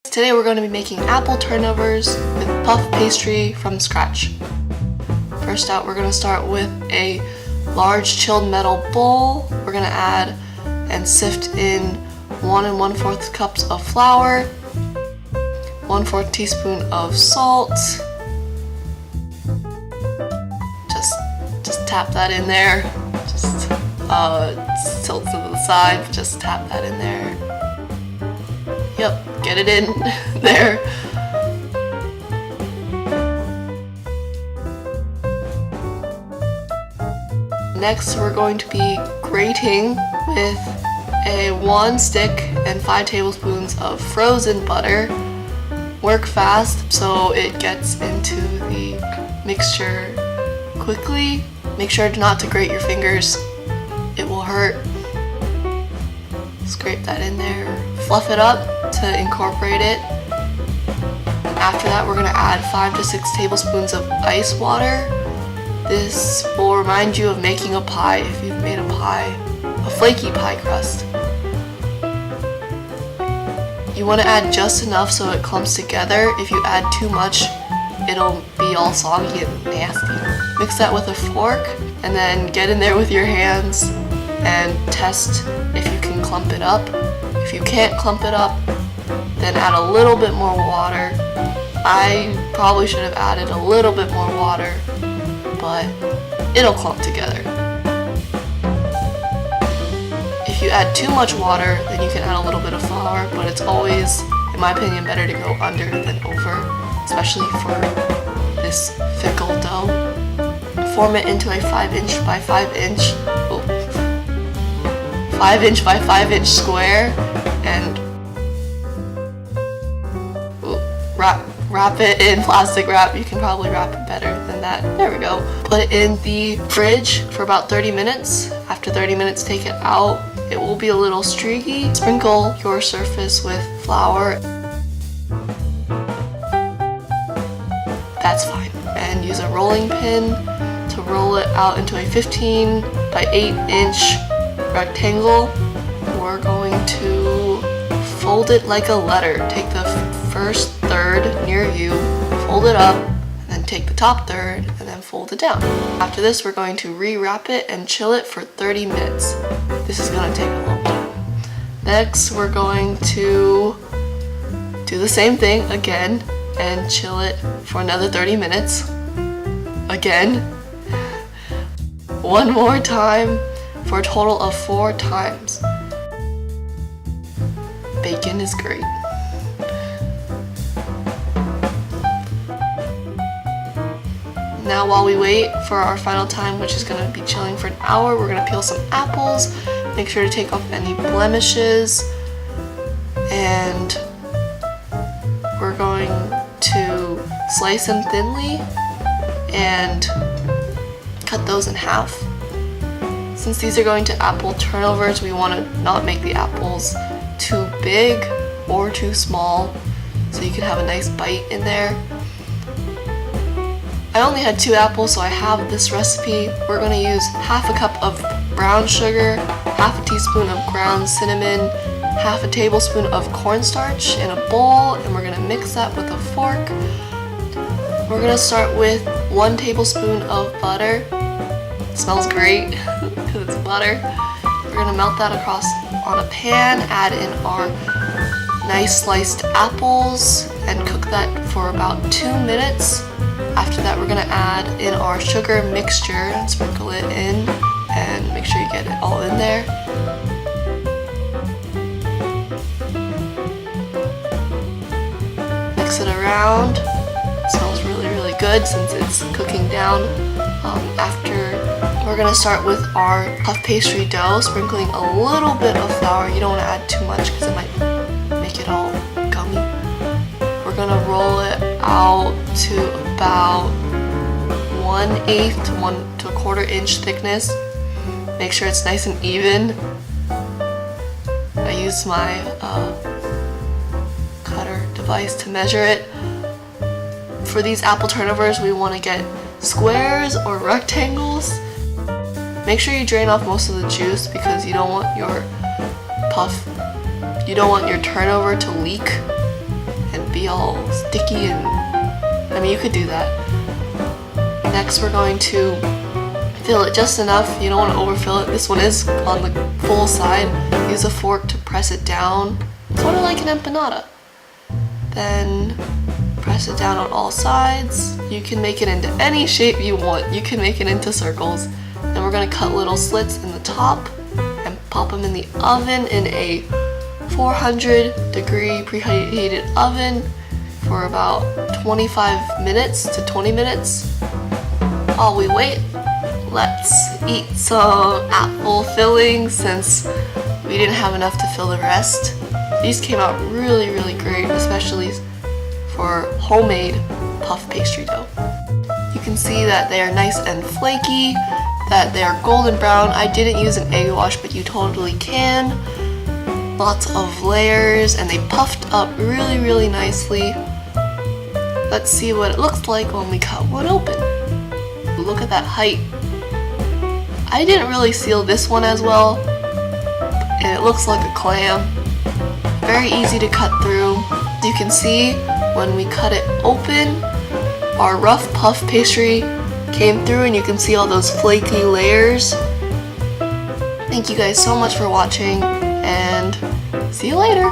Today we're going to be making apple turnovers with puff pastry from scratch. First out, we're going to start with a large chilled metal bowl. We're going to add and sift in 1 1/4 cups of flour, 1/4 teaspoon of salt. Just tap that in there. Just tilt to the side, but just tap that in there. Yep, get it in there. Next, we're going to be grating with a 1 stick and 5 tablespoons of frozen butter. Work fast so it gets into the mixture quickly. Make sure not to grate your fingers. It will hurt. Scrape that in there. Fluff it up to incorporate it. After that, we're going to add 5 to 6 tablespoons of ice water. This will remind you of making a pie if you've made a flaky pie crust. You want to add just enough so it clumps together. If you add too much, it'll be all soggy and nasty. Mix that with a fork and then get in there with your hands and test if you can clump it up. If you can't clump it up, then add a little bit more water. I probably should have added a little bit more water, but it'll clump together. If you add too much water, then you can add a little bit of flour, but it's always, in my opinion, better to go under than over, especially for this fickle dough. Form it into a 5-inch by 5-inch 5-inch by 5-inch square and wrap it in plastic wrap. You can probably wrap it better than that. There we go. Put it in the fridge for about 30 minutes. After 30 minutes, take it out. It will be a little streaky. Sprinkle your surface with flour. That's fine. And use a rolling pin to roll it out into a 15 by 8-inch rectangle. We're going to fold it like a letter. Take the first third near you, fold it up, and then take the top third and then fold it down. After this, we're going to re-wrap it and chill it for 30 minutes. This is going to take a long time. Next, we're going to do the same thing again and chill it for another 30 minutes. Again. One more time for a total of 4 times. Bacon is great. Now while we wait for our final time, which is going to be chilling for an hour, we're going to peel some apples. Make sure to take off any blemishes. And we're going to slice them thinly and cut those in half. Since these are going to apple turnovers, we want to not make the apples too big or too small so you can have a nice bite in there. I only had 2 apples, so I have this recipe. We're going to use half a cup of brown sugar, half a teaspoon of ground cinnamon, half a tablespoon of cornstarch in a bowl, and we're going to mix that with a fork. We're going to start with 1 tablespoon of butter. It smells great because it's butter. We're going to melt that across on a pan, add in our nice sliced apples, and cook that for about 2 minutes. After that, we're going to add in our sugar mixture and sprinkle it in, and make sure you get it all in there. Mix it around. It smells really, really good since it's cooking down. After, we're going to start with our puff pastry dough, sprinkling a little bit of flour. You don't want to add too much because it might make it all gummy. We're going to roll it out to about 1/8 to 1 1/4 inch thickness. Make sure it's nice and even. I use my cutter device to measure it. For these apple turnovers, we want to get squares or rectangles. Make sure you drain off most of the juice because you don't want your turnover to leak. all sticky and, I mean, you could do that. Next we're going to fill it just enough. You don't want to overfill it. This one is on the full side. Use a fork to press it down, sort of like an empanada. Then press it down on all sides. You can make it into any shape you want. You can make it into circles. Then we're going to cut little slits in the top and pop them in the oven in a 400-degree preheated oven for about 25 minutes to 20 minutes. While we wait, let's eat some apple filling since we didn't have enough to fill the rest. These came out really, really great, especially for homemade puff pastry dough. You can see that they are nice and flaky, that they are golden brown. I didn't use an egg wash, but you totally can. Lots of layers, and they puffed up really, really nicely. Let's see what it looks like when we cut one open. Look at that height. I didn't really seal this one as well, and it looks like a clam. Very easy to cut through. As you can see, when we cut it open, our rough puff pastry came through, and you can see all those flaky layers. Thank you guys so much for watching, and see you later!